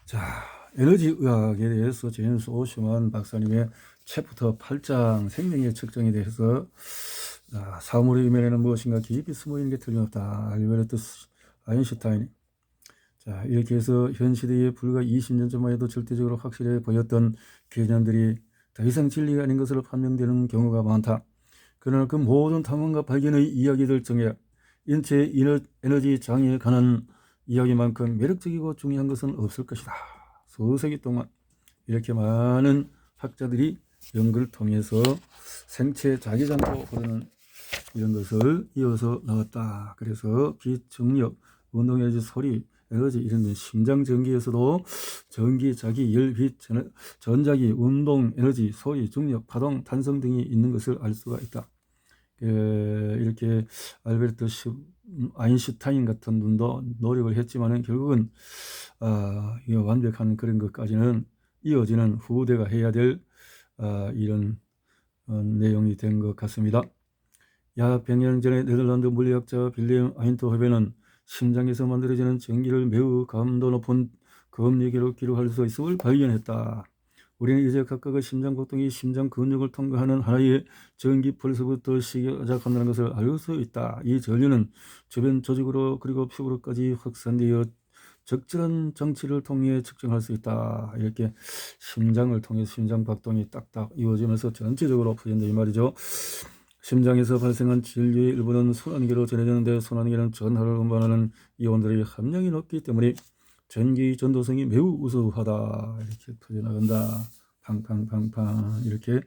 자, 에너지 의학에 대해서 제임스 오슈만 박사님의 챕터 8장 생명의 측정에 대해서 사물의 이면에는 무엇인가 깊이 숨어있는 게 틀림없다. 알베르트 아인슈타인. 자, 이렇게 해서 현 시대에 불과 20년 전만 해도 절대적으로 확실해 보였던 개념들이 더 이상 진리가 아닌 것으로 판명되는 경우가 많다. 그러나 그 모든 탐험과 발견의 이야기들 중에 인체의 에너지 장애에 관한 이야기만큼 매력적이고 중요한 것은 없을 것이다. 서세기 동안 이렇게 많은 학자들이 연구를 통해서 생체 자기장으로 흐르는 이런 것을 이어서 나왔다. 그래서 비중력, 운동에너지, 소리, 에너지 이런 심장 전기에서도 전기, 자기, 열, 빛, 전자기, 운동, 에너지, 소리, 중력, 파동, 탄성 등이 있는 것을 알 수가 있다. 이렇게 알베르트 아인슈타인 같은 분도 노력을 했지만은 결국은 이 완벽한 그런 것까지는 이어지는 후대가 해야 될 이런 내용이 된 것 같습니다. 약 100년 전에 네덜란드 물리학자 빌리엄 아인트호벤은 심장에서 만들어지는 전기를 매우 감도 높은 검력으로 기록할 수 있음을 발견했다. 우리는 이제 각각의 심장 박동이 심장 근육을 통과하는 하나의 전기 펄스부터 시작한다는 것을 알 수 있다. 이 전류는 주변 조직으로 그리고 피부로까지 확산되어 적절한 장치를 통해 측정할 수 있다. 이렇게 심장을 통해 심장 박동이 딱딱 이루어지면서 전체적으로 풀린다 이 말이죠. 심장에서 발생한 전류의 일부는 순환기로 전해지는데 순환기는 전하를 운반하는 이온들의 함량이 높기 때문에 전기 전도성이 매우 우수하다. 이렇게 터져나간다. 팡팡팡팡. 이렇게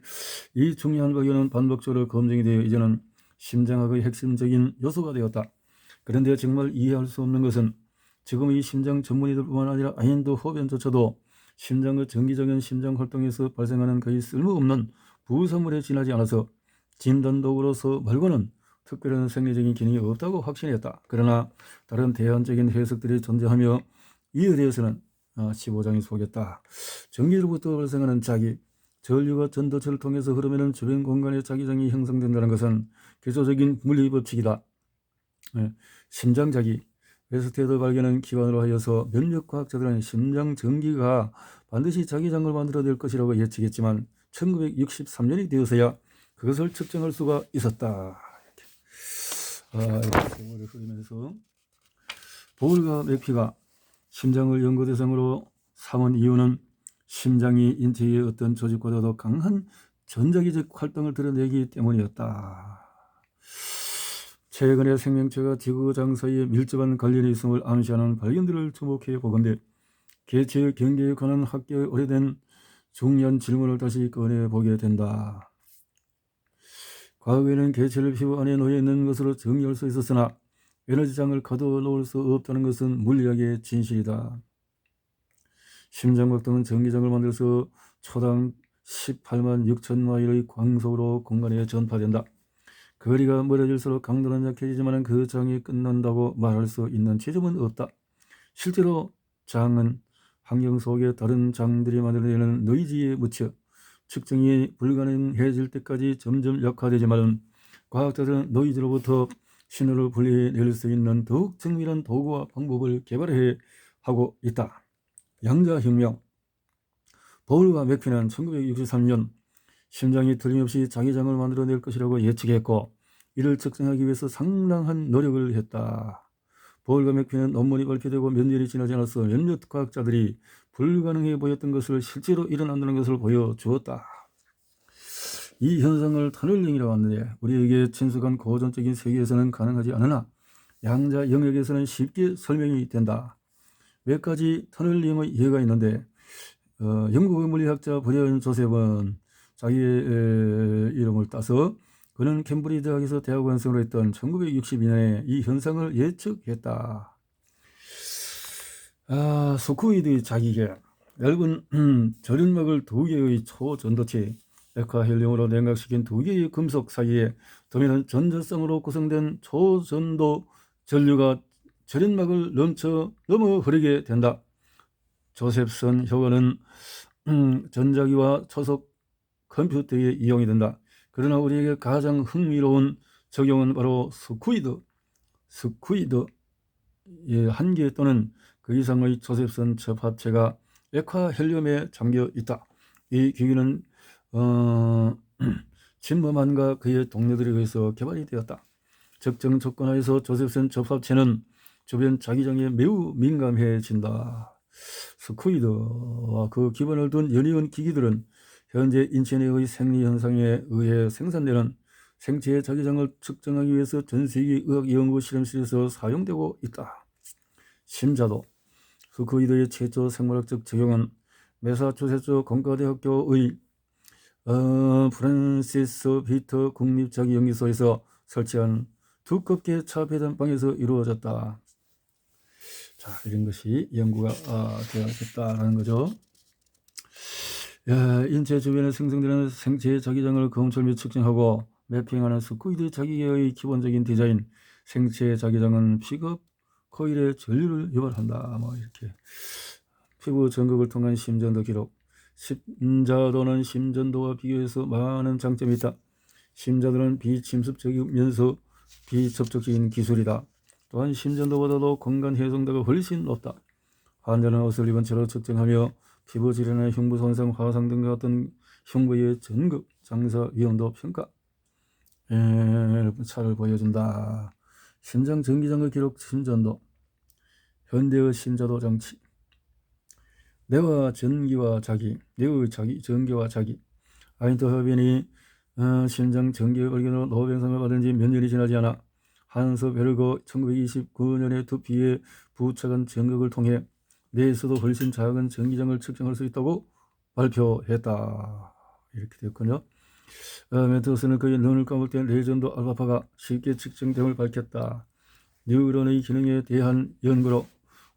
이 중요한 발견은 반복적으로 검증이 되어 이제는 심장학의 핵심적인 요소가 되었다. 그런데 정말 이해할 수 없는 것은 지금 이 심장 전문의들뿐만 아니라 아인트호벤조차도 심장의 정기적인 심장 활동에서 발생하는 거의 쓸모없는 부산물에 지나지 않아서 진단도구로서 말고는 특별한 생리적인 기능이 없다고 확신했다. 그러나 다른 대안적인 해석들이 존재하며 이에 대해서는 15장이 소개했다. 전기로부터 발생하는 자기, 전류가 전도체를 통해서 흐르면 주변 공간에 자기장이 형성된다는 것은 기초적인 물리 법칙이다. 심장자기, 웨스테드 발견은 기반으로 하여서 몇몇 과학자들은 심장 전기가 반드시 자기장을 만들어낼 것이라고 예측했지만 1963년이 되어서야 그것을 측정할 수가 있었다. 이렇게 세월을 흐르면서 볼과 맥피가 심장을 연구 대상으로 삼은 이유는 심장이 인체의 어떤 조직보다도 강한 전자기적 활동을 드러내기 때문이었다. 최근에 생명체가 지구장 사이에 밀접한 관련이 있음을 암시하는 발견들을 주목해 보건대 개체의 경계에 관한 학계의 오래된 중요한 질문을 다시 꺼내보게 된다. 과거에는 개체를 피부 안에 놓여 있는 것으로 정의할 수 있었으나 에너지장을 가둬놓을 수 없다는 것은 물리학의 진실이다. 심장박동은 전기장을 만들어서 초당 18만 6천 마일의 광속으로 공간에 전파된다. 거리가 멀어질수록 강도는 약해지지만 그 장이 끝난다고 말할 수 있는 지점은 없다. 실제로 장은 환경 속의 다른 장들이 만들어내는 노이즈에 묻혀 측정이 불가능해질 때까지 점점 약화되지만 과학자들은 노이즈로부터 신호를 분리해낼 수 있는 더욱 정밀한 도구와 방법을 개발해 하고 있다. 양자혁명. 보울과 맥피는 1963년 심장이 틀림없이 자기장을 만들어낼 것이라고 예측했고 이를 측정하기 위해서 상당한 노력을 했다. 보울과 맥피는 논문이 발표되고 몇 년이 지나지 않아서 몇몇 과학자들이 불가능해 보였던 것을 실제로 일어난다는 것을 보여주었다. 이 현상을 터널링이라고 하는데 우리에게 친숙한 고전적인 세계에서는 가능하지 않으나 양자 영역에서는 쉽게 설명이 된다. 몇 가지 터널링의 예가 있는데 영국의 물리학자 브리언 조셉은 자기의 이름을 따서 그는 캠브리지 대학에서 대학원생으로 했던 1962년에 이 현상을 예측했다. 스쿠이드 자기계 얇은 절연막을 두 개의 초전도체 액화 헬륨으로 냉각시킨 두 개의 금속 사이에 도면은 전자성으로 구성된 초전도 전류가 절연막을 넘어 흐르게 된다. 조셉슨 효과는 전자기와 초속 컴퓨터에 이용이 된다. 그러나 우리에게 가장 흥미로운 적용은 바로 스퀴드의 한계 또는 그 이상의 조셉슨 접합체가 액화 헬륨에 잠겨 있다. 이 기기는 진머만과 그의 동료들에 의해서 개발이 되었다. 적정 조건 하에서 조셉슨 접합체는 주변 자기장에 매우 민감해진다. 스퀴드와 그 기반을 둔 연이은 기기들은 현재 인체 내의 생리 현상에 의해 생산되는 생체의 자기장을 측정하기 위해서 전 세계 의학 연구 실험실에서 사용되고 있다. 심자도 스퀴드의 최초 생물학적 적용은 매사추세츠 공과대학교의 프란시스 비터 국립자기연구소에서 설치한 두껍게 차폐단방에서 이루어졌다. 자, 이런 것이 연구가 되어졌다라는 거죠. 인체 주변에 생성되는 생체의 자기장을 검출 및 측정하고 매핑하는 스퀴드 자기계의 기본적인 디자인. 생체의 자기장은 픽업 코일의 전류를 유발한다. 뭐 이렇게 피부 전극을 통한 심전도 기록. 심자도는 심전도와 비교해서 많은 장점이 있다. 심자도는 비침습적이면서 비접촉적인 기술이다. 또한 심전도보다도 공간 해송도가 훨씬 높다. 환자는 옷을 입은 채로 측정하며 피부 질환이나 흉부 손상, 화상 등과 같은 흉부의 전극, 장사 위험도 평가 차를 보여준다. 심장 전기장의 기록. 심전도 현대의 심자도 장치. 뇌의 전기와 자기. 아인트허벤이 심장 전기의 발견으로 노벨상을 받은 지 몇 년이 지나지 않아 한스 베르거 1929년에 두피의 부착한 전극을 통해 뇌에서도 훨씬 작은 전기장을 측정할 수 있다고 발표했다. 이렇게 되었군요. 메트로스는 그의 눈을 감을 때 레전드 알파파가 쉽게 측정됨을 밝혔다. 뉴런의 기능에 대한 연구로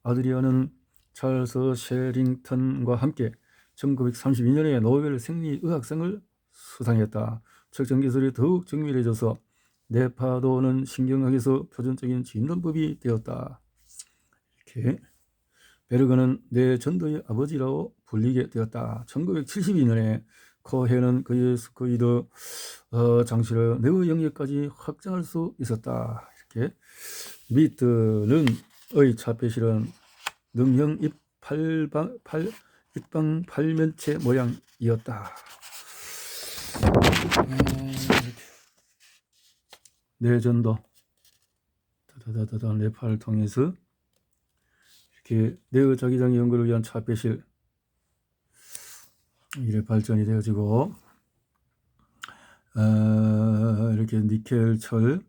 아드리아는 찰스 셰링턴과 함께 1932년에 노벨 생리의학상을 수상했다. 측정 기술이 더욱 정밀해져서 뇌파도는 신경학에서 표준적인 진단법이 되었다. 이렇게 베르그는 뇌전도의 아버지라고 불리게 되었다. 1972년에 코헨은 그의 스퀴드 장치를 뇌의 영역까지 확장할 수 있었다. 이렇게 미트는 의 차폐실은 능형 입방 팔면체 모양이었다. 뇌전도 뇌파를 통해서 이렇게 뇌의 자기장 연구를 위한 차폐실 이래 발전이 되어지고 이렇게 니켈, 철,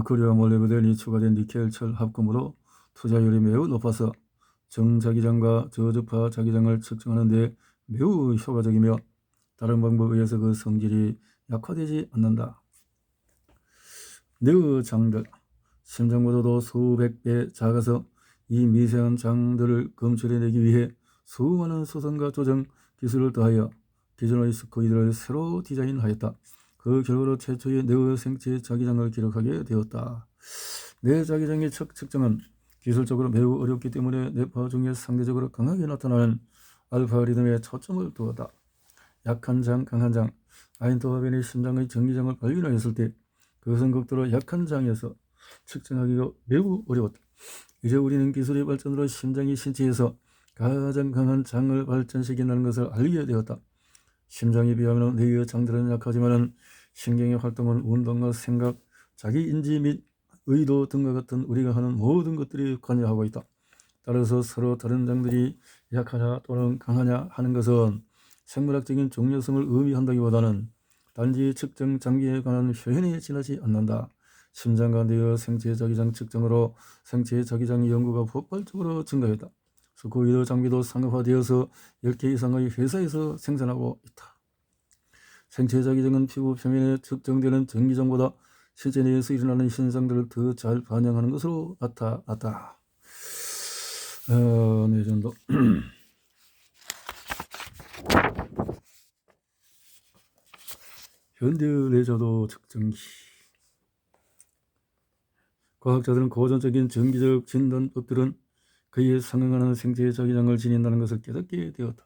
그리와 몰레브덴이 추가된 니켈, 철 합금으로 투자율이 매우 높아서 정자기장과 저주파 자기장을 측정하는 데 매우 효과적이며 다른 방법에 의해서 그 성질이 약화되지 않는다. 뇌의 장들, 심장보다도 수백 배 작아서 이 미세한 장들을 검출해내기 위해 수많은 수선과 조정 기술을 더하여 기존의 스퀴드를 새로 디자인하였다. 그 결과로 최초의 뇌의 생체 자기장을 기록하게 되었다. 뇌 자기장의 측정은 기술적으로 매우 어렵기 때문에 뇌파 중에 상대적으로 강하게 나타나는 알파 리듬에 초점을 두었다. 약한 장, 강한 장. 아인트허벤이 심장의 전기장을 발견하였을 때 그것은 극도로 약한 장에서 측정하기가 매우 어려웠다. 이제 우리는 기술의 발전으로 심장이 신체에서 가장 강한 장을 발전시킨다는 것을 알게 되었다. 심장에 비하면 뇌의 장들은 약하지만 신경의 활동은 운동과 생각, 자기 인지 및 의도 등과 같은 우리가 하는 모든 것들이 관여하고 있다. 따라서 서로 다른 장들이 약하냐 또는 강하냐 하는 것은 생물학적인 중요성을 의미한다기보다는 단지 측정 장비에 관한 표현에 지나지 않는다. 심장과 뇌의 생체 자기장 측정으로 생체 자기장 연구가 폭발적으로 증가했다. 스퀴드 장비도 상업화되어서 10개 이상의 회사에서 생산하고 있다. 생체 자기장은 피부 표면에 측정되는 전기장보다 실제 뇌에서 일어나는 현상들을 더 잘 반영하는 것으로 나타났다. 뇌전도 현대 뇌전도 측정기. 과학자들은 고전적인 전기적 진단법들은 그에 상응하는 생체 자기장을 지닌다는 것을 깨닫게 되었다.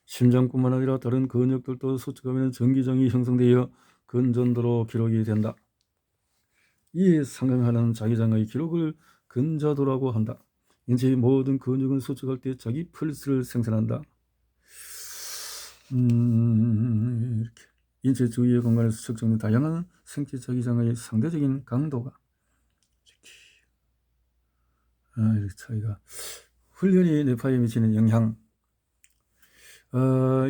심장뿐만 아니라 다른 근육들도 수축하면 전기장이 형성되어 근전도로 기록이 된다. 이에 상응하는 자기장의 기록을 근자도라고 한다. 인체의 모든 근육은 수축할 때 자기 펄스를 생산한다. 이렇게 인체 주위의 공간에서 측정된 다양한 생체 자기장의 상대적인 강도가 이렇게 차이가. 훈련이 뇌파에 미치는 영향.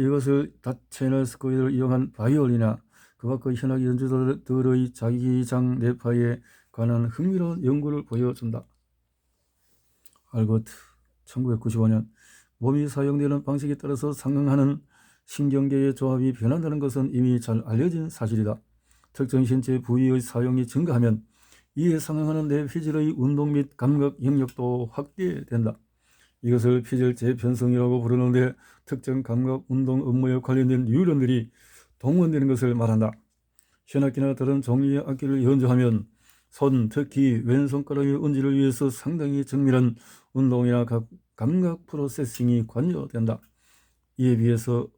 이것을 다채널 스코이드를 이용한 바이올이나 그 밖의 현악 연주자들의 자기장 뇌파에 관한 흥미로운 연구를 보여준다. 알버트 1995년 몸이 사용되는 방식에 따라서 상응하는 신경계의 조합이 변한다는 것은 이미 잘 알려진 사실이다. 특정 신체 부위의 사용이 증가하면 이에 상응하는 뇌피질의 운동 및 감각 영역도 확대된다. 이것을 피질 재편성이라고 부르는데 특정 감각 운동 업무에 관련된 뉴런들이 동원되는 것을 말한다. 현악기나 다른 종류의 악기를 연주하면 손, 특히 왼손가락의 운지를 위해서 상당히 정밀한 운동이나 감각 프로세싱이 관여된다. 이에 비해서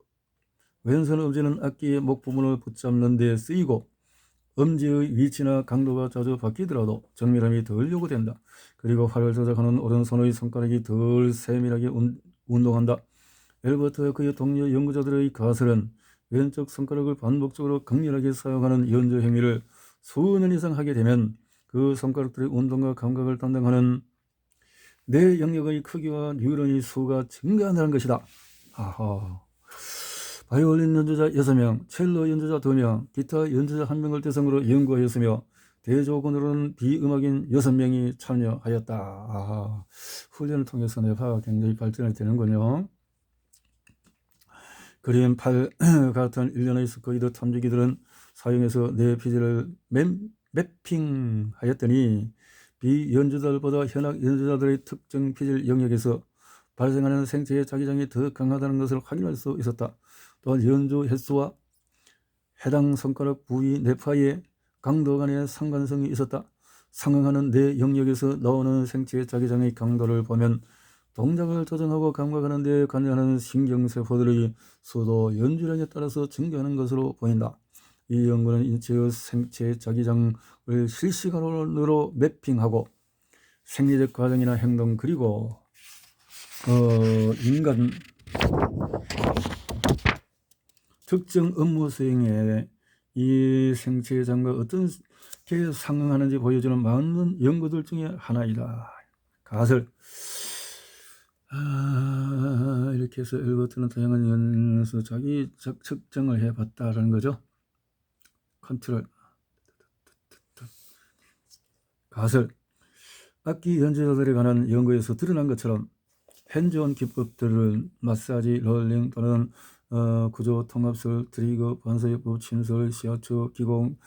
왼손 엄지는 악기의 목 부분을 붙잡는 데 쓰이고 엄지의 위치나 강도가 자주 바뀌더라도 정밀함이 덜 요구된다. 그리고 활을 조작하는 오른손의 손가락이 덜 세밀하게 운동한다. 엘버트와 그의 동료 연구자들의 가설은 왼쪽 손가락을 반복적으로 강렬하게 사용하는 연주 행위를 수년 이상 하게 되면 그 손가락들의 운동과 감각을 담당하는 뇌 영역의 크기와 뉴런의 수가 증가한다는 것이다. 아하. 바이올린 연주자 6명, 첼로 연주자 2명, 기타 연주자 1명을 대상으로 연구하였으며 대조군으로는 비음악인 6명이 참여하였다. 아하. 훈련을 통해서 뇌파가 굉장히 발전이 되는군요. 그림 8 같은 일련의 스코이드 탐지기들은 사용해서 뇌피질을 매핑하였더니 비연주자들보다 현악 연주자들의 특정 피질 영역에서 발생하는 생체의 자기장이 더 강하다는 것을 확인할 수 있었다. 또한 연주 횟수와 해당 손가락 부위 뇌파의 강도 간의 상관성이 있었다. 상응하는 뇌 영역에서 나오는 생체의 자기장의 강도를 보면 동작을 조정하고 감각하는 데 관여하는 신경세포들의 수도 연주량에 따라서 증가하는 것으로 보인다. 이 연구는 인체의 생체 자기장을 실시간으로 매핑하고 생리적 과정이나 행동 그리고 인간 특정 업무 수행에 이 생체 장과 어떻게 상응하는지 보여주는 많은 연구들 중에 하나이다. 가설. 이렇게 해서 엘버트는 다양한 연에서 자기 측정을 해봤다라는 거죠. 컨트롤. 가설. 악기 연주자들에 관한 연구에서 드러난 것처럼 핸즈온 기법들은 마사지, 롤링 또는 구조 통합술, 트리거, 반사요법, 침설, 시야처, 기공,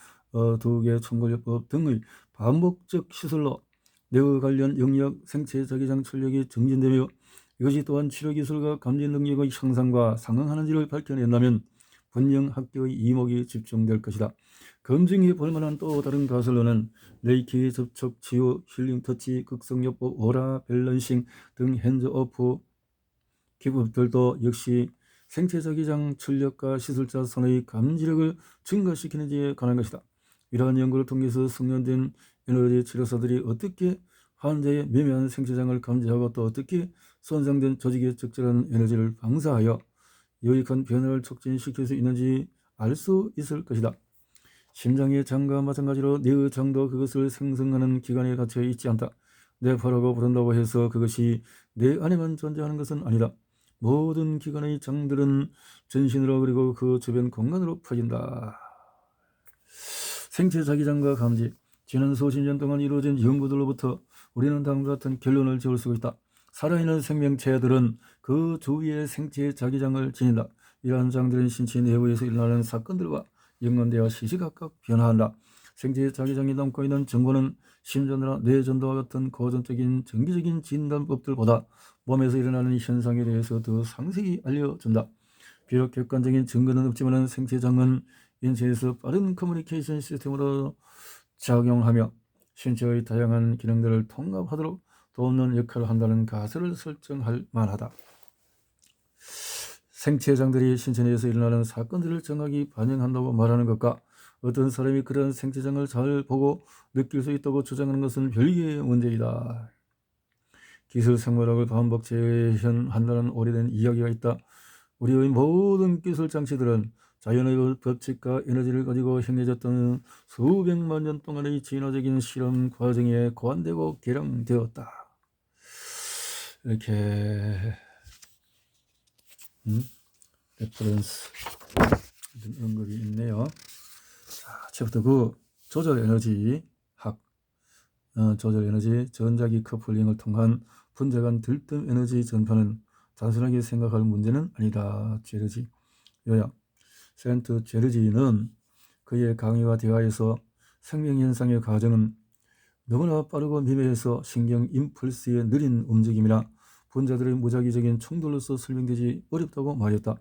두개, 총괄요법 등의 반복적 시술로 뇌와 관련 영역, 생체 자기장 출력이 증진되며 이것이 또한 치료기술과 감지 능력의 향상과 상응하는지를 밝혀낸다면 분명 학계의 이목이 집중될 것이다. 검증해 볼 만한 또 다른 가설로는 레이키, 접촉, 치유, 힐링, 터치, 극성요법, 오라, 밸런싱 등 핸즈오프 기법들도 역시 생체 자기장 출력과 시술자 손의 감지력을 증가시키는지에 관한 것이다. 이러한 연구를 통해서 숙련된 에너지 치료사들이 어떻게 환자의 미묘한 생체장을 감지하고 또 어떻게 손상된 조직에 적절한 에너지를 방사하여 유익한 변화를 촉진시킬 수 있는지 알 수 있을 것이다. 심장의 장과 마찬가지로 뇌의 장도 그것을 생성하는 기관에 갇혀 있지 않다. 뇌파라고 부른다고 해서 그것이 뇌 안에만 존재하는 것은 아니다. 모든 기관의 장들은 전신으로 그리고 그 주변 공간으로 퍼진다. 생체 자기장과 감지. 지난 수십 년 동안 이루어진 연구들로부터 우리는 다음과 같은 결론을 지을 수 있다. 살아있는 생명체들은 그 주위의 생체 자기장을 지닌다. 이러한 장들은 신체 내부에서 일어나는 사건들과 연관되어 시시각각 변화한다. 생체 자기장이 담고 있는 정보는 심전도나 뇌전도와 같은 고전적인 정기적인 진단법들보다 몸에서 일어나는 현상에 대해서 더 상세히 알려준다. 비록 객관적인 증거는 없지만 생체장은 인체에서 빠른 커뮤니케이션 시스템으로 작용하며 신체의 다양한 기능들을 통합하도록 돕는 역할을 한다는 가설을 설정할 만하다. 생체장들이 신체 내에서 일어나는 사건들을 정확히 반영한다고 말하는 것과 어떤 사람이 그런 생체장을 잘 보고 느낄 수 있다고 주장하는 것은 별개의 문제이다. 기술 생물학을 반복 재현한다는 오래된 이야기가 있다. 우리의 모든 기술 장치들은 자연의 법칙과 에너지를 가지고 행해졌던 수백만 년 동안의 진화적인 실험 과정에 고안되고 개량되었다. 이렇게 레퍼런스 언급이 있네요. 자, 챕터 9 조절 에너지 학. 조절 에너지 전자기 커플링을 통한 분자 간 들뜸 에너지 전파는 단순하게 생각할 문제는 아니다. 제르지. 요약. 센트 제르지는 그의 강의와 대화에서 생명현상의 과정은 너무나 빠르고 미묘해서 신경 임펄스의 느린 움직임이나 분자들의 무작위적인 충돌로서 설명되지 어렵다고 말했다.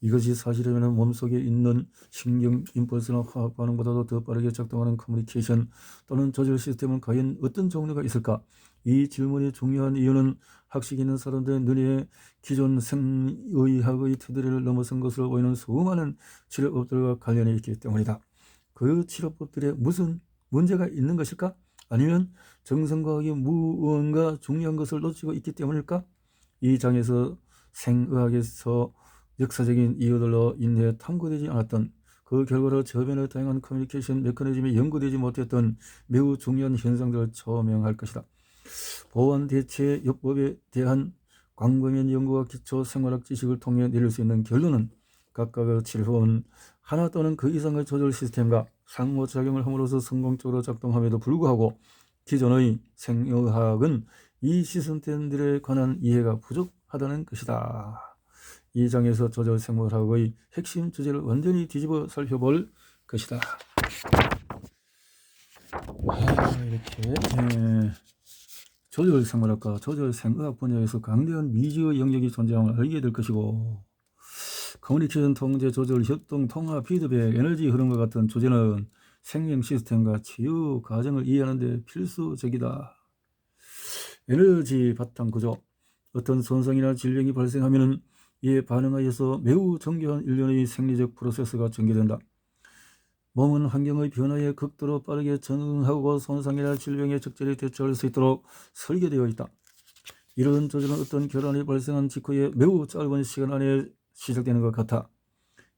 이것이 사실이라면 몸속에 있는 신경 임펄스나 화학 반응보다도 더 빠르게 작동하는 커뮤니케이션 또는 조절 시스템은 과연 어떤 종류가 있을까? 이 질문이 중요한 이유는 학식 있는 사람들의 눈에 기존 생의학의 테두리를 넘어선 것으로 보이는 수많은 치료법들과 관련이 있기 때문이다. 그 치료법들에 무슨 문제가 있는 것일까? 아니면 정성과학이 무언가 중요한 것을 놓치고 있기 때문일까? 이 장에서 생의학에서 역사적인 이유들로 인해 탐구되지 않았던 그 결과로 저변의 다양한 커뮤니케이션 메커니즘이 연구되지 못했던 매우 중요한 현상들을 조명할 것이다. 보완 대체 요법에 대한 광범위한 연구와 기초 생활학 지식을 통해 내릴 수 있는 결론은 각각의 치료법은 하나 또는 그 이상의 조절 시스템과 상호작용을 함으로써 성공적으로 작동함에도 불구하고 기존의 생의학은 이 시스템들에 관한 이해가 부족하다는 것이다. 이 장에서 조절 생물학의 핵심 주제를 완전히 뒤집어 살펴볼 것이다. 이렇게 조절 생물학과 조절 생의학 분야에서 강대한 미지의 영역이 존재함을 알게 될 것이고, 커뮤니케이션 통제, 조절, 협동, 통합, 피드백, 에너지 흐름과 같은 주제는 생명 시스템과 치유 과정을 이해하는 데 필수적이다. 에너지 바탕 구조. 어떤 손상이나 질병이 발생하면 이에 반응하여서 매우 정교한 일련의 생리적 프로세스가 전개된다. 몸은 환경의 변화에 극도로 빠르게 적응하고 손상이나 질병에 적절히 대처할 수 있도록 설계되어 있다. 이런 조절은 어떤 결함이 발생한 직후에 매우 짧은 시간 안에 시작되는 것 같아.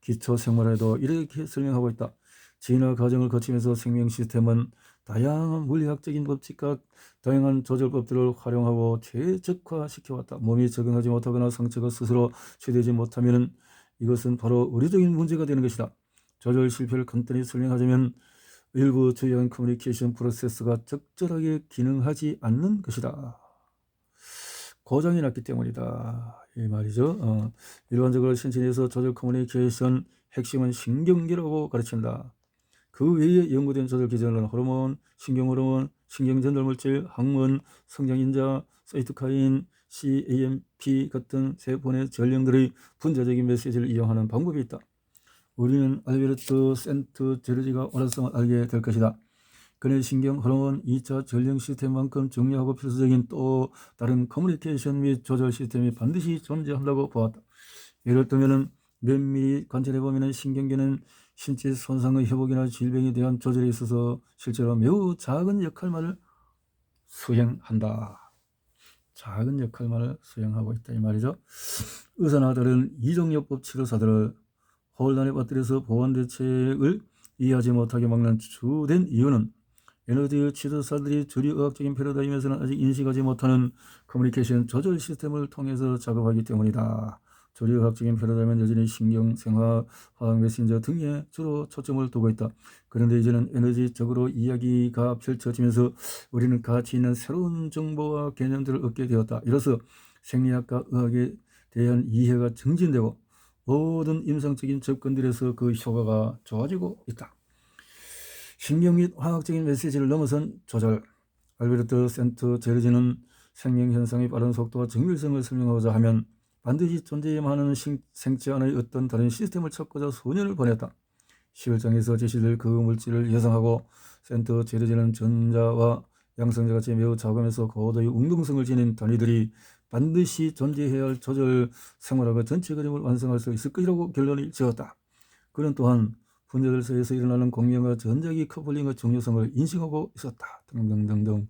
기초 생물학에도 이렇게 설명하고 있다. 진화 과정을 거치면서 생명 시스템은 다양한 물리학적인 법칙과 다양한 조절법들을 활용하고 최적화시켜왔다. 몸이 적응하지 못하거나 상처가 스스로 치유되지 못하면 이것은 바로 의료적인 문제가 되는 것이다. 조절 실패를 간단히 설명하자면 일부 주요한 커뮤니케이션 프로세스가 적절하게 기능하지 않는 것이다. 고장이 났기 때문이다. 이 말이죠. 일반적으로 신체에서 조절 커뮤니케이션 핵심은 신경계라고 가르친다. 그 외에 연구된 조절 기전은 호르몬, 신경호르몬, 신경전달물질, 항문, 성장인자, 사이토카인, CAMP 같은 세포의 전령들의 분자적인 메시지를 이용하는 방법이 있다. 우리는 알베르트 센트 제르지가 옳았음을 알게 될 것이다. 그는 신경 호르몬 2차 전령 시스템만큼 중요하고 필수적인 또 다른 커뮤니케이션 및 조절 시스템이 반드시 존재한다고 보았다. 예를 들면 면밀히 관찰해보면 신경계는 신체 손상의 회복이나 질병에 대한 조절에 있어서 실제로 매우 작은 역할만을 수행한다. 작은 역할만을 수행하고 있다 이 말이죠. 의사나 다른 이종요법 치료사들을 혼란에 빠뜨려서 보완 대책을 이해하지 못하게 막는 주된 이유는 에너지 치료사들이 주류의학적인 패러다임에서는 아직 인식하지 못하는 커뮤니케이션 조절 시스템을 통해서 작업하기 때문이다. 주류의학적인 패러다임은 여전히 신경, 생화, 화학 메신저 등에 주로 초점을 두고 있다. 그런데 이제는 에너지적으로 이야기가 펼쳐지면서 우리는 가치 있는 새로운 정보와 개념들을 얻게 되었다. 이로써 생리학과 의학에 대한 이해가 증진되고 모든 임상적인 접근들에서 그 효과가 좋아지고 있다. 신경 및 화학적인 메시지를 넘어선 조절. 알베르트 센트 제르지는 생명현상의 빠른 속도와 정밀성을 설명하고자 하면 반드시 존재해야만 하는 생체 안의 어떤 다른 시스템을 찾고자 수년을 보냈다. 11장에서 제시될 그 물질을 예상하고 센트 제르지는 전자와 양성자 같이 매우 작으면서 고도의 운동성을 지닌 단위들이 반드시 존재해야 할 조절 생활학의 전체 그림을 완성할 수 있을 것이라고 결론을 지었다. 그는 또한 분자들 사이에서 일어나는 공명과 전자기 커플링의 중요성을 인식하고 있었다. 등등등등.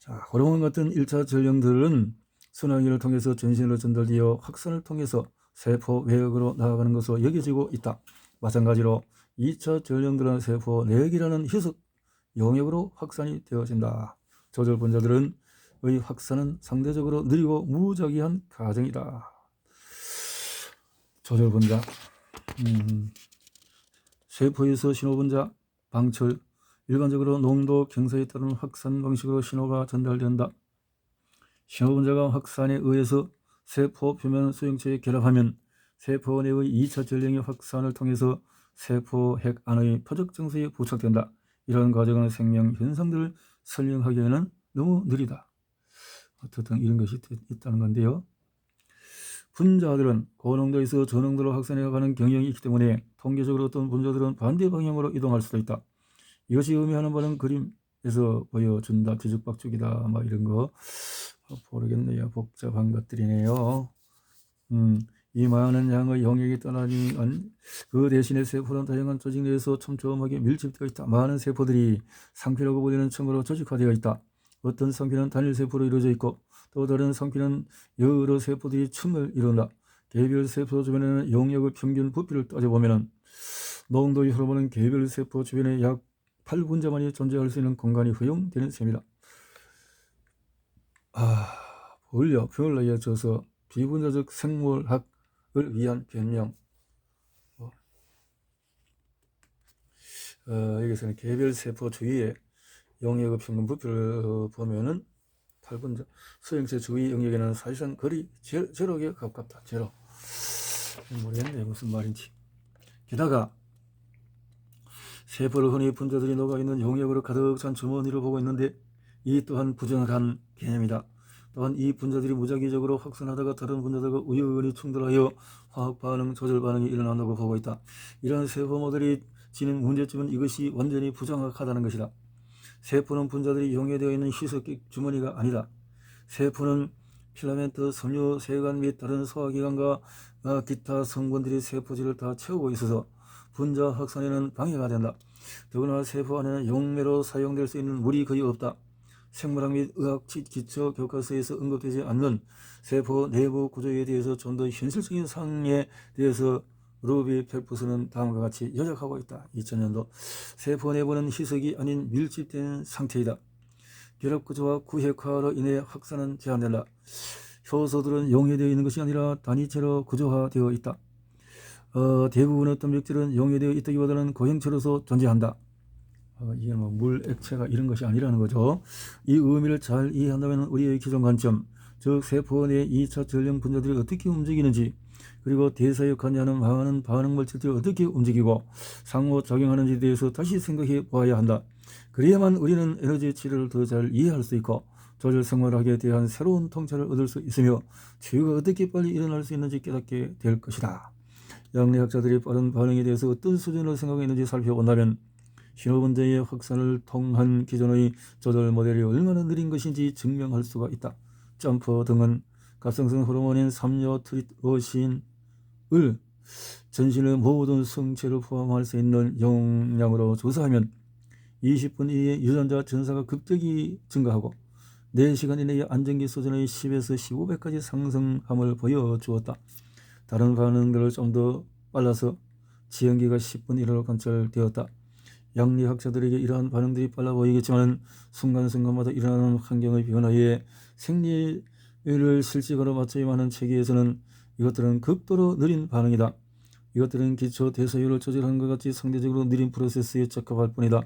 자, 호르몬 같은 1차 전령들은 순환기를 통해서 전신으로 전달되어 확산을 통해서 세포 외곽으로 나아가는 것으로 여겨지고 있다. 마찬가지로 2차 전령들은 세포 내역이라는 희석 영역으로 확산이 되어진다. 조절 분자들의 확산은 상대적으로 느리고 무작위한 과정이다. 조절 분자, 세포에서 신호 분자, 방철, 일반적으로 농도, 경사에 따른 확산 방식으로 신호가 전달된다. 신호 분자가 확산에 의해서 세포 표면 수용체에 결합하면 세포 내의 2차 전령의 확산을 통해서 세포 핵 안의 표적 정서에 부착된다. 이런 과정은 생명 현상들을 설명하기에는 너무 느리다. 어쨌든 이런 것이 있다는 건데요. 분자들은 고농도에서 저농도로 확산해 가는 경향이 있기 때문에 통계적으로 어떤 분자들은 반대 방향으로 이동할 수도 있다. 이것이 의미하는 바는 그림에서 보여준다. 뒤죽박죽이다. 막 이런 거 모르겠네요. 복잡한 것들이네요. 이 많은 양의 영역이 떠나니만 그 대신에 세포는 다양한 조직 내에서 촘촘하게 밀집되어 있다. 많은 세포들이 상피라고 불리는 층으로 조직화되어 있다. 어떤 상피는 단일 세포로 이루어져 있고 또 다른 상피는 여러 세포들이 층을 이룬다. 개별 세포 주변에는 영역의 평균 부피를 따져보면 농도의 호르몬은 개별 세포 주변에 약 8분자만이 존재할 수 있는 공간이 허용되는 셈이다. 오히려 병을 이어져서 비분자적 생물학을 위한 변명. 여기서는 개별 세포 주위에 영역의 평균 부피를 보면은 8분자 수용체 주위 영역에는 사실상 거리 제로에 가깝다. 제로. 모르겠네 무슨 말인지. 게다가 세포를 흔히 분자들이 녹아있는 용액으로 가득 찬 주머니를 보고 있는데 이 또한 부정확한 개념이다. 또한 이 분자들이 무작위적으로 확산하다가 다른 분자들과 우연히 충돌하여 화학반응, 조절반응이 일어난다고 보고 있다. 이러한 세포 모델이 지닌 문제점은 이것이 완전히 부정확하다는 것이다. 세포는 분자들이 용해되어 있는 희석기 주머니가 아니다. 세포는 필라멘트, 섬유, 세관 및 다른 소화기관과 기타 성분들이 세포질을 다 채우고 있어서 분자 확산에는 방해가 된다. 더구나 세포 안에는 용매로 사용될 수 있는 물이 거의 없다. 생물학 및 의학 기초 교과서에서 언급되지 않는 세포 내부 구조에 대해서 좀 더 현실적인 상황에 대해서 루비 펠프스는 다음과 같이 요약하고 있다. 2000년도 세포 내부는 희석이 아닌 밀집된 상태이다. 결합 구조와 구획화로 인해 확산은 제한된다. 효소들은 용해되어 있는 것이 아니라 단위체로 구조화되어 있다. 대부분 어떤 물질은 용해되어 있다기보다는 고형체로서 존재한다. 이게 뭐 물, 액체가 이런 것이 아니라는 거죠. 이 의미를 잘 이해한다면 우리의 기존 관점, 즉 세포 내 2차 전령 분자들이 어떻게 움직이는지, 그리고 대사에 관여하는 많은 반응 물질들이 어떻게 움직이고 상호작용하는지에 대해서 다시 생각해 보아야 한다. 그래야만 우리는 에너지 치료를 더 잘 이해할 수 있고 조절 생활학에 대한 새로운 통찰을 얻을 수 있으며 치유가 어떻게 빨리 일어날 수 있는지 깨닫게 될 것이다. 양리학자들이 빠른 반응에 대해서 어떤 수준으로 생각했는지 살펴본다면 신호분자의 확산을 통한 기존의 조절 모델이 얼마나 느린 것인지 증명할 수가 있다. 점프 등은 갑상선 호르몬인 삼요트리로신을 전신의 모든 성체를 포함할 수 있는 용량으로 조사하면 20분 이후에 유전자 전사가 급격히 증가하고 4시간 이내에 안정기 수준의 10에서 15배까지 상승함을 보여주었다. 다른 반응들을 좀 더 빨라서 지연기가 10분 이내로 관찰되었다. 양리학자들에게 이러한 반응들이 빨라 보이겠지만 순간순간마다 일어나는 환경의 변화에 생리를 실직으로 맞춰야 하는 체계에서는 이것들은 극도로 느린 반응이다. 이것들은 기초 대사율을 조절하는 것 같이 상대적으로 느린 프로세스에 적합할 뿐이다.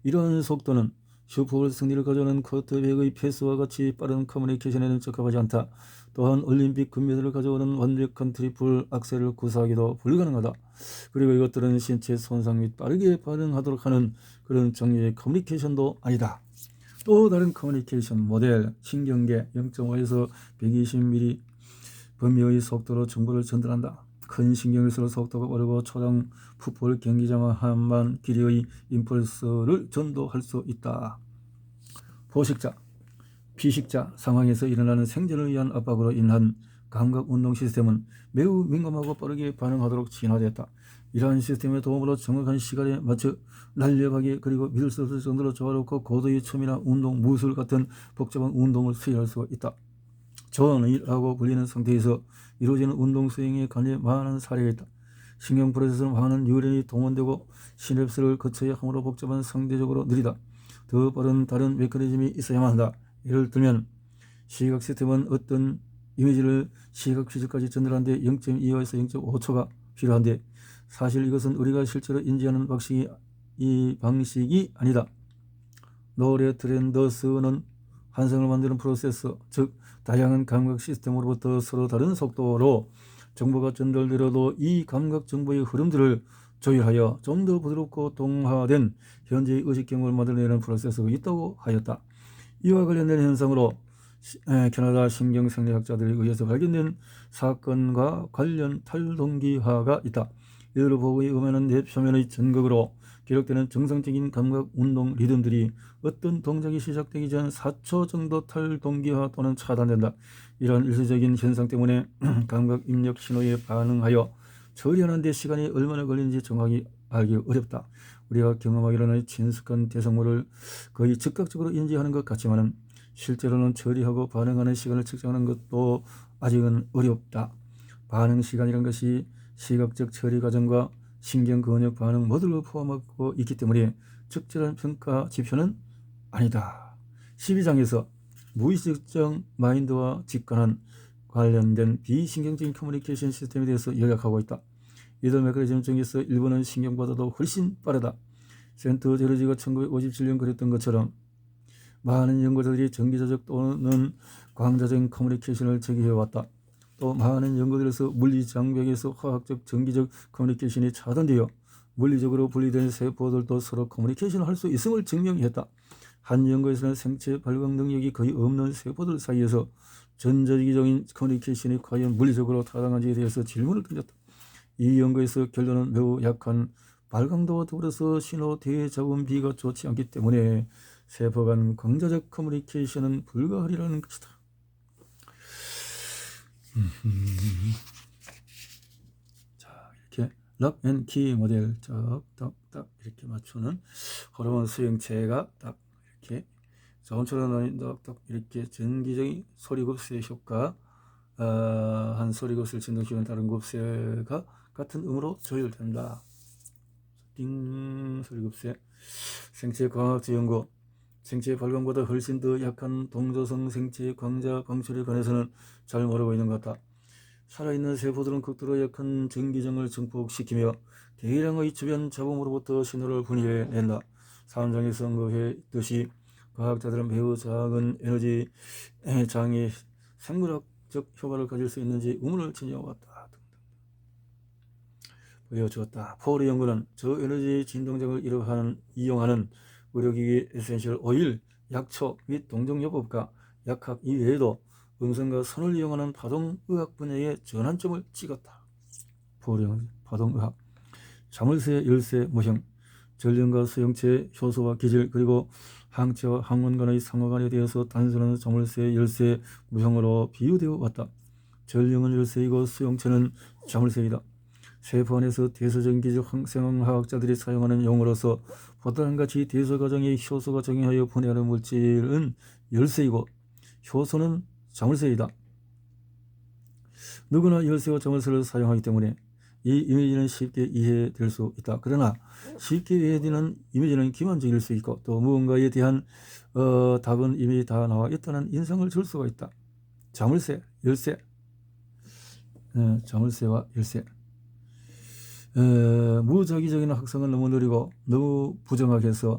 이러한 속도는 슈퍼볼 승리를 가져오는 쿼터백의 패스와 같이 빠른 커뮤니케이션에는 적합하지 않다. 또한 올림픽 금메달을 가져오는 완벽한 트리플 악셀을 구사하기도 불가능하다. 그리고 이것들은 신체 손상 및 빠르게 반응하도록 하는 그런 종류의 커뮤니케이션도 아니다. 또 다른 커뮤니케이션 모델, 신경계 0.5에서 120mm 범위의 속도로 정보를 전달한다. 큰 신경일수록 속도가 빠르고 초당 풋볼 경기장과 한만 길이의 임펄스를 전도할 수 있다. 포식자, 피식자 상황에서 일어나는 생존을 위한 압박으로 인한 감각 운동 시스템은 매우 민감하고 빠르게 반응하도록 진화되었다. 이러한 시스템의 도움으로 정확한 시간에 맞춰 날렵하게 그리고 믿을 수 없을 정도로 조화롭고 고도의 춤이나 운동, 무술 같은 복잡한 운동을 수행할 수가 있다. 전의라고 불리는 상태에서 이루어지는 운동 수행에 관해 많은 사례가 있다. 신경 프로세스는 많은 뉴런이 동원되고 시냅스를 거쳐야 하므로 복잡한 상대적으로 느리다. 더 빠른 다른 메커니즘이 있어야만 한다. 예를 들면 시각 시스템은 어떤 이미지를 시각 퀴즈까지 전달하는데 0.25에서 0.5초가 필요한데 사실 이것은 우리가 실제로 인지하는 방식이 아니다. 노래 트렌더스는 환상을 만드는 프로세서, 즉 다양한 감각 시스템으로부터 서로 다른 속도로 정보가 전달되려도 이 감각 정보의 흐름들을 조율하여 좀 더 부드럽고 동화된 현재의 의식 경험을 만들어내는 프로세서가 있다고 하였다. 이와 관련된 현상으로 캐나다 신경생리학자들에 의해서 발견된 사건과 관련 탈동기화가 있다. 이들의 보고에 의하면 뇌 표면의 전극으로 기록되는 정상적인 감각 운동 리듬들이 어떤 동작이 시작되기 전 4초 정도 탈동기화 또는 차단된다. 이러한 일시적인 현상 때문에 감각 입력 신호에 반응하여 처리하는 데 시간이 얼마나 걸리는지 정확히 알기 어렵다. 우리가 경험하기로는 친숙한 대상물을 거의 즉각적으로 인지하는 것 같지만 실제로는 처리하고 반응하는 시간을 측정하는 것도 아직은 어렵다. 반응 시간이란 것이 시각적 처리 과정과 신경 근육 반응 모두를 포함하고 있기 때문에 적절한 평가 지표는 아니다. 12장에서 무의식적 마인드와 직관한 관련된 비신경적인 커뮤니케이션 시스템에 대해서 요약하고 있다. 이들 메커니즘 중에서 일부는 신경보다도 훨씬 빠르다. 센트 제르지가 1957년 그랬던 것처럼 많은 연구자들이 정기자적 또는 광자적인 커뮤니케이션을 제기해왔다. 또 많은 연구들에서 물리장벽에서 화학적 정기적 커뮤니케이션이 차단되어 물리적으로 분리된 세포들도 서로 커뮤니케이션을 할 수 있음을 증명했다. 한 연구에서는 생체 발광 능력이 거의 없는 세포들 사이에서 전자기적인 커뮤니케이션이 과연 물리적으로 타당한지에 대해서 질문을 던졌다. 이 연구에서 결론은 매우 약한 발광도와 더불어서 신호 대자분비가 좋지 않기 때문에 세포 간 광자적 커뮤니케이션은 불가하리라는 것이다. 자, 이렇게 락 앤 키 모델 딱 이렇게 맞추는 호르몬 수용체가 딱 이렇게 저음처럼 딱 이렇게 전기적인 소리급수의 효과, 한 소리급수를 진동시키는 다른 급수가 같은 음으로 조율된다. 띵 소리급수. 생체 과학적 연구. 생체 발광보다 훨씬 더 약한 동조성 생체 광자 방출에 관해서는 잘 모르고 있는 것 같다. 살아있는 세포들은 극도로 약한 전기장을 증폭시키며 대량의 주변 자본으로부터 신호를 분해낸다. 3장에서 언급했듯이 과학자들은 매우 작은 에너지 장이 생물학적 효과를 가질 수 있는지 의문을 지녀왔다. 보여주었다. 포르 연구는 저에너지 진동장을 이용하는 의료기기 에센셜 오일, 약초 및 동정요법과 약학 이외에도 음성과 선을 이용하는 파동의학 분야의 전환점을 찍었다. 포르 연구, 파동의학, 자물쇠, 열쇠, 모형, 전륜과 수용체, 효소와 기질, 그리고 항체와 항원 간의 상호간에 대해서 단순한 자물쇠, 열쇠, 모형으로 비유되어 왔다. 전륜은 열쇠이고 수용체는 자물쇠이다. 세포 안에서 대소전기적 생화학자들이 사용하는 용어로서 보다는같이 대소 과정에 효소가 적용하여 분해하는 물질은 열쇠이고 효소는 자물쇠이다. 누구나 열쇠와 자물쇠를 사용하기 때문에 이 이미지는 쉽게 이해될 수 있다. 그러나 쉽게 이해되는 이미지는 기만적일 수 있고 또 무언가에 대한 답은 이미 다 나와 있다는 인상을 줄 수가 있다. 자물쇠, 열쇠, 자물쇠와 열쇠. 무작위적인 확성은 너무 느리고 너무 부정확해서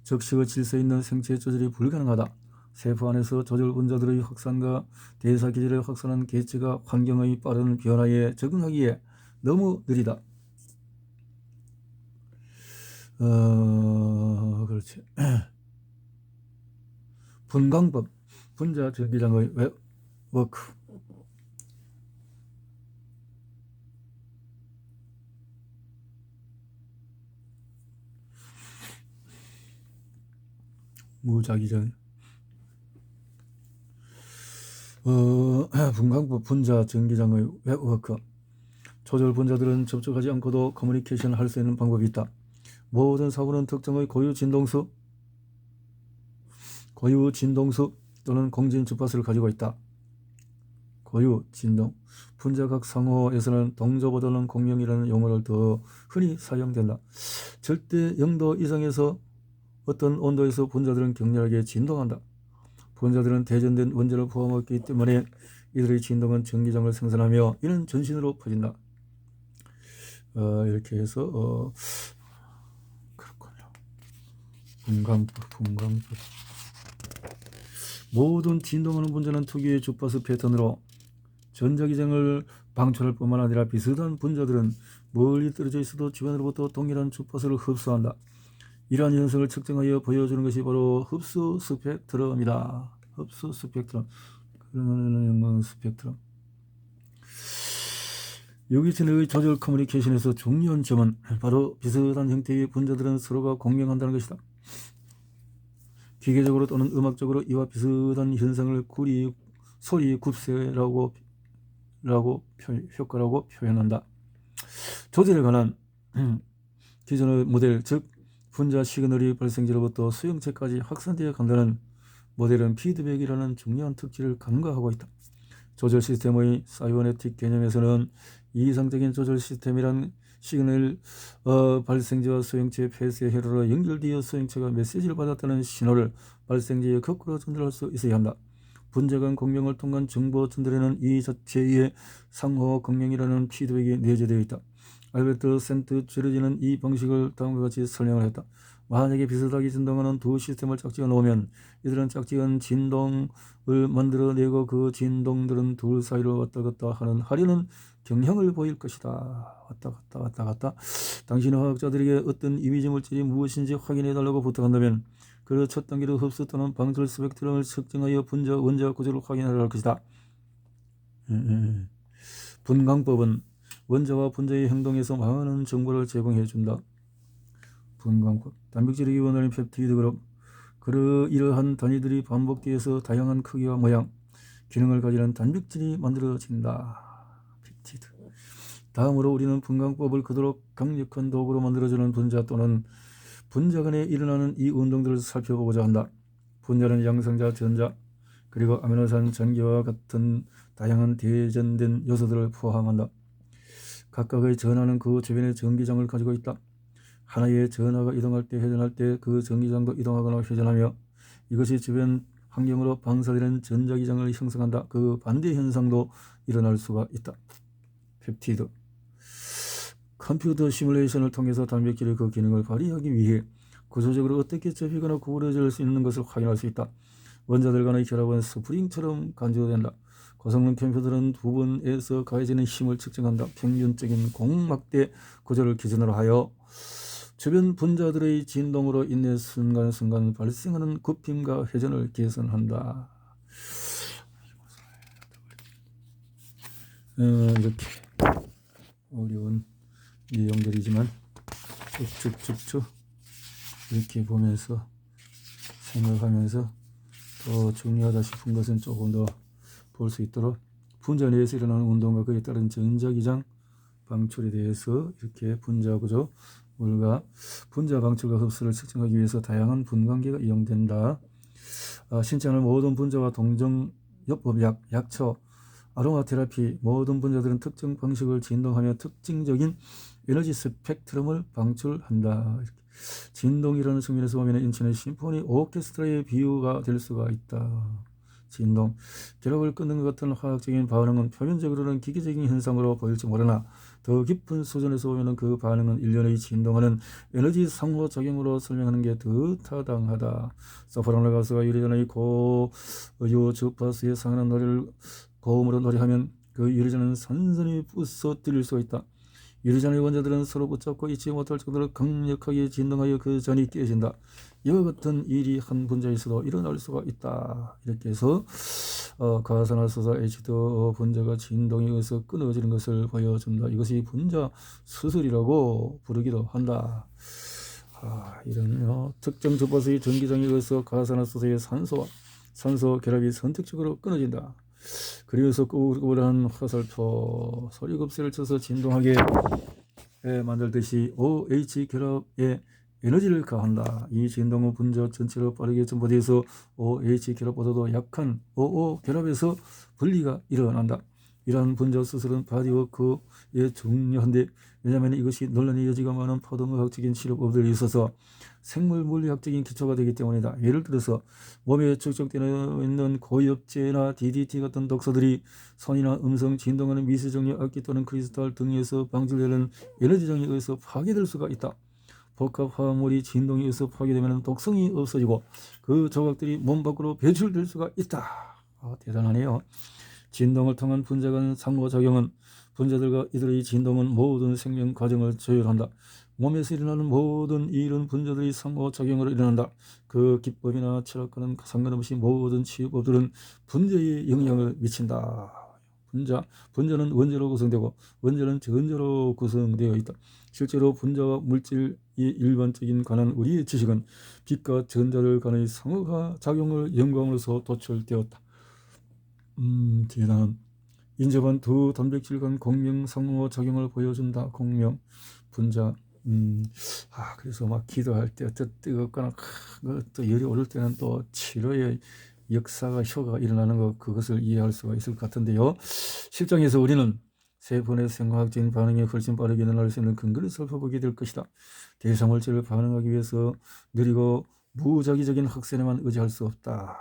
적식의 질서 있는 생체 조절이 불가능하다. 세포 안에서 조절 분자들의 확산과 대사 기질을 확산한 개체가 환경의 빠른 변화에 적응하기에 너무 느리다. 그렇지. 분광법, 분자 전기장의 워크. 무작위적 분광법 분자 전기장의 워크. 조절 분자들은 접촉하지 않고도 커뮤니케이션을 할 수 있는 방법이 있다. 모든 사고는 특정의 고유 진동수 또는 공진 주파수를 가지고 있다. 고유 진동. 분자각 상호에서는 동조보다는 공명이라는 용어를 더 흔히 사용된다. 절대 0도 이상에서 어떤 온도에서 분자들은 격렬하게 진동한다. 분자들은 대전된 원자를 포함했기 때문에 이들의 진동은 전기장을 생산하며 이는 전신으로 퍼진다. 이렇게 해서 그렇군요. 분광법. 모든 진동하는 분자는 특유의 주파수 패턴으로 전자기장을 방출할 뿐만 아니라 비슷한 분자들은 멀리 떨어져 있어도 주변으로부터 동일한 주파수를 흡수한다. 이러한 현상을 측정하여 보여주는 것이 바로 흡수 스펙트럼이다. 흡수 스펙트럼. 그러면 스펙트럼. 유기체의 조절 커뮤니케이션에서 중요한 점은 바로 비슷한 형태의 분자들은 서로가 공명한다는 것이다. 기계적으로 또는 음악적으로 이와 비슷한 현상을 소리 굽세라고 효과라고 표현한다. 조절에 관한 기존의 모델, 즉 분자 시그널이 발생지로부터 수용체까지 확산되어 간다는 모델은 피드백이라는 중요한 특질을 간과하고 있다. 조절 시스템의 사이버네틱 개념에서는 이상적인 조절 시스템이란 시그널 발생지와 수용체 폐쇄 회로로 연결되어 수용체가 메시지를 받았다는 신호를 발생지에 거꾸로 전달할 수 있어야 한다. 분자 간 공명을 통한 정보 전달에는 이 자체의 상호 공명이라는 피드백이 내재되어 있다. 알베르트 센트 주르지는 이 방식을 다음과 같이 설명을 했다. 만약에 비슷하게 진동하는 두 시스템을 짝지어 놓으면 이들은 짝지은 진동을 만들어내고 그 진동들은 둘 사이로 왔다 갔다 하려는 경향을 보일 것이다. 왔다 갔다. 당신의 화학자들에게 어떤 이미지 물질이 무엇인지 확인해달라고 부탁한다면 그 첫 단계로 흡수 또는 방출 스펙트럼을 측정하여 분자 원자 구조를 확인하려 할 것이다. 분광법은 원자와 분자의 행동에서 많은 정보를 제공해준다. 분광법. 단백질이 원하는 펩티드 그룹. 이러한 단위들이 반복되어서 다양한 크기와 모양, 기능을 가지는 단백질이 만들어진다. 펩티드. 다음으로 우리는 분광법을 그토록 강력한 도구로 만들어주는 분자 또는 분자 간에 일어나는 이 운동들을 살펴보고자 한다. 분자는 양성자, 전자, 그리고 아미노산, 전기와 같은 다양한 대전된 요소들을 포함한다. 각각의 전하는 그 주변의 전기장을 가지고 있다. 하나의 전하가 이동할 때, 회전할 때 그 전기장도 이동하거나 회전하며 이것이 주변 환경으로 방사되는 전자기장을 형성한다. 그 반대 현상도 일어날 수가 있다. 펩티드. 컴퓨터 시뮬레이션을 통해서 단백질의 그 기능을 발휘하기 위해 구조적으로 어떻게 접히거나 구부러질 수 있는 것을 확인할 수 있다. 원자들 간의 결합은 스프링처럼 간주된다. 고성능 컴퓨터는 부분에서 가해지는 힘을 측정한다. 평균적인 공막대 구조를 기준으로 하여 주변 분자들의 진동으로 인해 순간순간 발생하는 굽힘과 회전을 계산한다. 이렇게 어려운 내용들이지만 쭉쭉쭉쭉 이렇게 보면서 생각하면서 더 중요하다 싶은 것은 조금 더 볼 수 있도록 분자 내에서 일어나는 운동과 그에 따른 전자기장 방출에 대해서 이렇게 분자 구조, 물과 분자 방출과 흡수를 측정하기 위해서 다양한 분광계가 이용된다. 신체 안의 모든 분자와 동정요법, 약초, 아로마 테라피, 모든 분자들은 특정 방식을 진동하며 특징적인 에너지 스펙트럼을 방출한다. 진동이라는 측면에서 보면 인천의 심포니 오케스트라의 비유가 될 수가 있다. 진동, 결합을 끊는 것 같은 화학적인 반응은 표면적으로는 기계적인 현상으로 보일지 모르나 더 깊은 수준에서 보면 그 반응은 일련의 진동하는 에너지 상호작용으로 설명하는 게 더 타당하다. 소프라노 가수가 유리전의 고유 주파수에 상하는 노래를 고음으로 노래하면 그 유리전은 산산이 부서뜨릴 수가 있다. 유리전의 원자들은 서로 붙잡고 있지 못할 정도로 강력하게 진동하여 그 전이 깨진다. 이와 같은 일이 한 분자에서도 일어날 수가 있다. 이렇게 해서 가산화수소 H2O 분자가 진동에 의해서 끊어지는 것을 보여준다. 이것이 분자 수술이라고 부르기도 한다. 이런 특정 주파수의 전기장에 의해서 가산화수소의 산소 결합이 선택적으로 끊어진다. 그리워서 꾸불꾸불한 화살표 소리급세를 쳐서 진동하게 만들듯이 OH 결합에 에너지를 가한다. 이 진동은 분자 전체로 빠르게 전파돼서 OH 결합보다도 약한 OO 결합에서 분리가 일어난다. 이러한 분자 수술은 바디워크에 중요한데, 왜냐하면 이것이 논란의 여지가 많은 파동의학적인 치료법들이 있어서 생물 물리학적인 기초가 되기 때문이다. 예를 들어서 몸에 축적되어 있는 고엽제나 DDT 같은 독소들이 선이나 음성, 진동하는 미세정리, 악기 또는 크리스탈 등에서 방출되는 에너지장에 의해서 파괴될 수가 있다. 복합 화합물이 진동에 의해서 파괴되면 독성이 없어지고 그 조각들이 몸 밖으로 배출될 수가 있다. 대단하네요. 진동을 통한 분자 간 상호작용은 분자들과 이들의 진동은 모든 생명 과정을 조율한다. 몸에서 일어나는 모든 이런 분자들이 상호작용으로 일어난다. 그 기법이나 철학과는 상관없이 모든 치유법들은 분자에 영향을 미친다. 분자는 원자로 구성되고 원자는 전자로 구성되어 있다. 실제로 분자와 물질의 일반적인 관한 우리의 지식은 빛과 전자들 간의 상호작용을 연구함으로써 도출되었다. 대단한 인접한 두 단백질 간 공명 상호작용을 보여준다. 공명 분자. 그래서 막 기도할 때 뜨겁거나 또 열이 오를 때는 또 치료의 역사가 효과가 일어나는 것, 그것을 이해할 수가 있을 것 같은데요. 실정에서 우리는 세 번의 생화학적인 반응이 훨씬 빠르게 일어날 수 있는 근거를 살펴보게 될 것이다. 대상물질을 반응하기 위해서 느리고 무작위적인 확산에만 의지할 수 없다.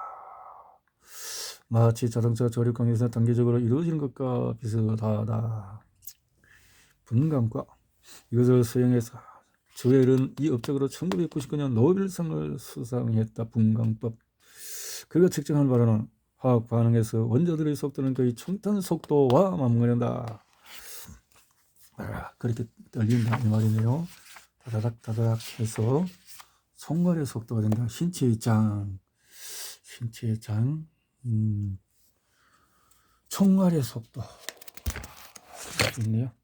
마치 자동차 조립광에서 단계적으로 이루어지는 것과 비슷하다. 분광과 이것을 수행해서 주엘은 이 업적으로 1999년 노벨상을 수상했다. 분광법. 그가 측정한 바로는 화학 반응에서 원자들의 속도는 거의 총탄 속도와 맞먹는다. 그렇게 떨린다 이 말이네요. 다다닥 다다닥 해서 총괄의 속도가 된다. 신체의 장, 총괄의 속도 있네요.